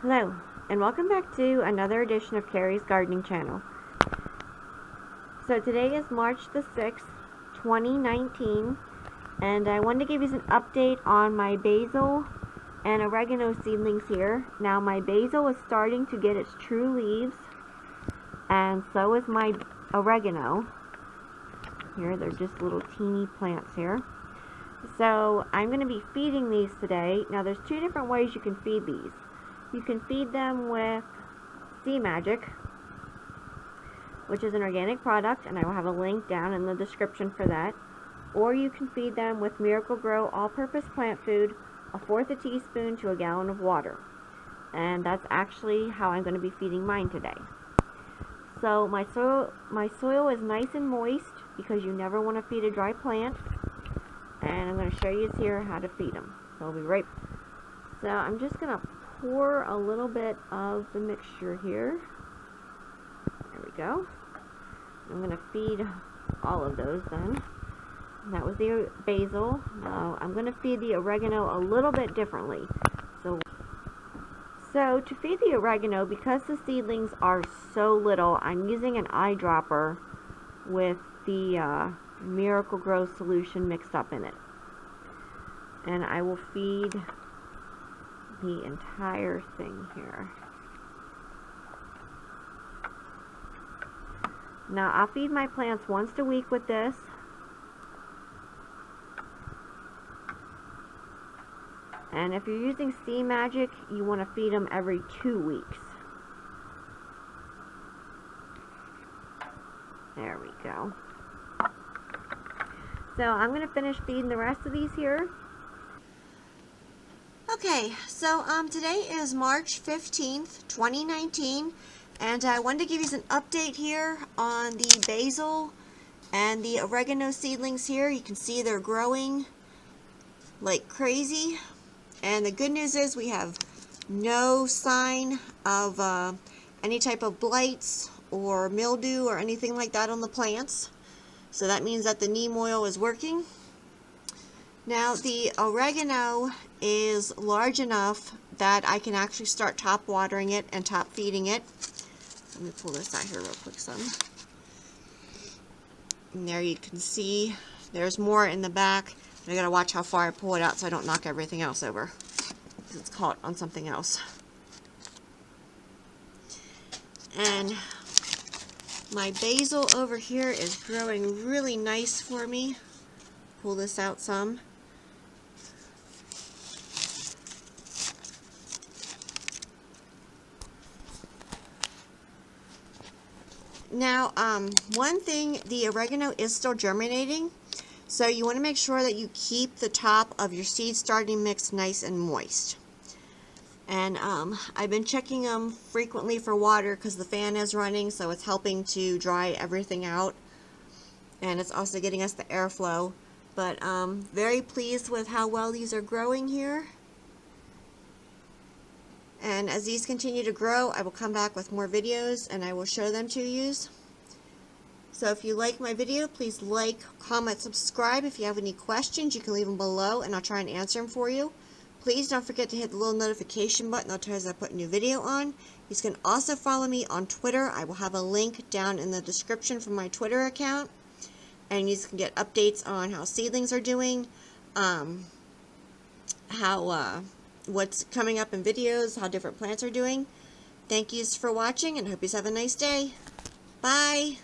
Hello, and welcome back to another edition of Carrie's Gardening Channel. So today is March the 6th, 2019, and I wanted to give you an update on my basil and oregano seedlings here. Now my basil is starting to get its true leaves, and so is my oregano. Here, they're just little teeny plants here. So I'm going to be feeding these today. Now there's two different ways you can feed these. You can feed them with Sea Magic, which is an organic product, and I will have a link down in the description for that. Or you can feed them with Miracle Grow all-purpose plant food, 1/4 a teaspoon to a gallon of water. And that's actually how I'm going to be feeding mine today. So my soil is nice and moist because you never want to feed a dry plant. And I'm going to show you here how to feed them. So I'll be right back. So I'm just going to pour a little bit of the mixture here. There we go. I'm going to feed all of those then. And that was the basil. Now I'm going to feed the oregano a little bit differently. So to feed the oregano, because the seedlings are so little, I'm using an eyedropper with the Miracle Grow solution mixed up in it. And I will feed the entire thing here. Now I'll feed my plants once a week with this. And if you're using Sea Magic, you want to feed them every 2 weeks. There we go. So I'm going to finish feeding the rest of these here. Okay, so today is March 15th, 2019, and I wanted to give you an update here on the basil and the oregano seedlings here. You can see they're growing like crazy, and the good news is we have no sign of any type of blights or mildew or anything like that on the plants. So that means that the neem oil is working. Now the oregano is large enough that I can actually start top watering it and top feeding it. Let me pull this out here real quick some. And there you can see there's more in the back. I gotta watch how far I pull it out so I don't knock everything else over, because it's caught on something else. And my basil over here is growing really nice for me. Pull this out some. Now, one thing, the oregano is still germinating, so you want to make sure that you keep the top of your seed starting mix nice and moist. And I've been checking them frequently for water because the fan is running, so it's helping to dry everything out, and it's also getting us the airflow. But very pleased with how well these are growing here. And as these continue to grow, I will come back with more videos and I will show them to you. So if you like my video, please like, comment, subscribe. If you have any questions, you can leave them below and I'll try and answer them for you. Please don't forget to hit the little notification button. That'll tell you as I put a new video on. You can also follow me on Twitter. I will have a link down in the description for my Twitter account. And you can get updates on how seedlings are doing, what's coming up in videos, how different plants are doing. Thank yous for watching, and hope you have a nice day. Bye!